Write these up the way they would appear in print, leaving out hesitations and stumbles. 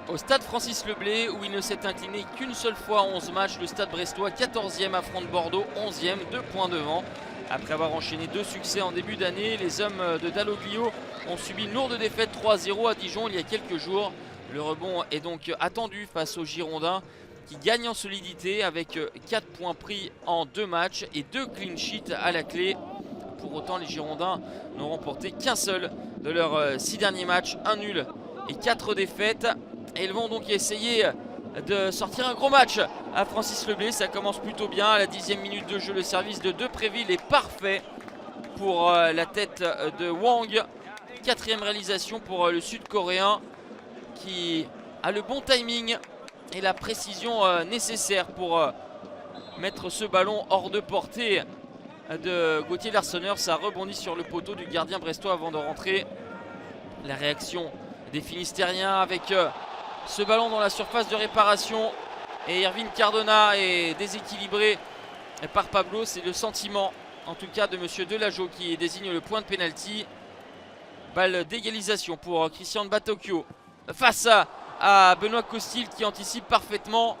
au stade Francis Leblay où il ne s'est incliné qu'une seule fois en 11 matchs. Le stade brestois 14e affronte Bordeaux 11e, 2 points devant. Après avoir enchaîné 2 succès en début d'année, les hommes de Dalloglio ont subi une lourde défaite 3-0 à Dijon il y a quelques jours. Le rebond est donc attendu face aux Girondins qui gagnent en solidité avec 4 points pris en 2 matchs et 2 clean sheets à la clé. Pour autant, les Girondins n'ont remporté qu'un seul de leurs 6 derniers matchs, un nul et 4 défaites. Et ils vont donc essayer de sortir un gros match à Francis Leblay. Ça commence plutôt bien. À la 10e minute de jeu, le service de Depréville est parfait pour la tête de Wang. 4e réalisation pour le Sud-Coréen qui a le bon timing et la précision nécessaire pour mettre ce ballon hors de portée de Gauthier Larsonneur. Ça rebondit sur le poteau du gardien brestois avant de rentrer. La réaction des Finistériens avec ce ballon dans la surface de réparation. Et Irvine Cardona est déséquilibré par Pablo. C'est le sentiment en tout cas de monsieur Delageau qui désigne le point de pénalty. Balle d'égalisation pour Christian Batocchio face à Benoît Costil qui anticipe parfaitement.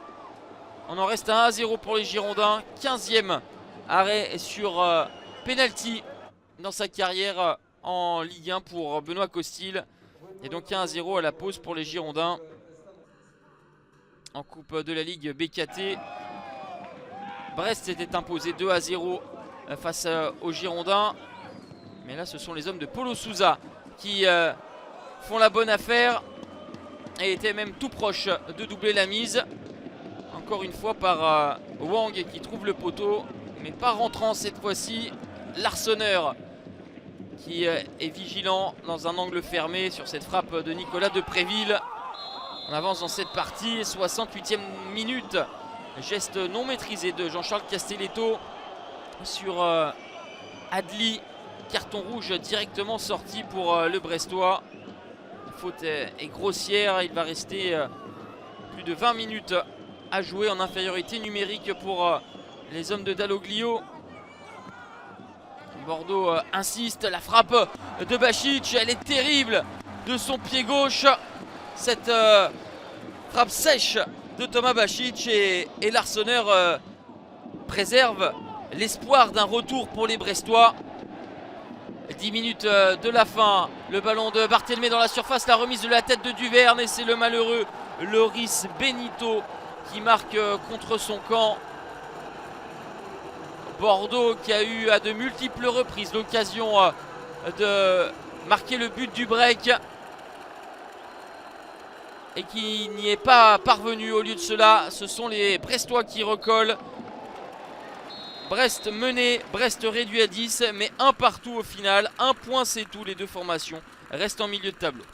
On en reste à 1-0 pour les Girondins. 15e arrêt sur penalty dans sa carrière en Ligue 1 pour Benoît Costil. Et donc 1-0 à la pause pour les Girondins. En Coupe de la Ligue BKT, Brest s'était imposé 2-0 face aux Girondins. Mais là ce sont les hommes de Paulo Sousa qui font la bonne affaire et étaient même tout proches de doubler la mise. Encore une fois par Wang qui trouve le poteau, mais pas rentrant cette fois-ci. Larsonneur qui est vigilant dans un angle fermé sur cette frappe de Nicolas Depréville. On avance dans cette partie, 68e minute. Geste non maîtrisé de Jean-Charles Castelletto sur Adli. Carton rouge directement sorti pour le Brestois. La faute est grossière. Il va rester plus de 20 minutes à jouer en infériorité numérique pour les hommes de Dalloglio. Bordeaux insiste. La frappe de Bašić, elle est terrible de son pied gauche. Cette frappe sèche de Thomas Bašić et Larsonneur préserve l'espoir d'un retour pour les Brestois. 10 minutes de la fin, le ballon de Barthélémy dans la surface, la remise de la tête de Duverne et c'est le malheureux Loris Benito qui marque contre son camp. Bordeaux qui a eu à de multiples reprises l'occasion de marquer le but du break et qui n'y est pas parvenu. Au lieu de cela, ce sont les Brestois qui recollent. Brest mené, Brest réduit à 10, mais un partout au final. Un point c'est tout, les deux formations restent en milieu de tableau.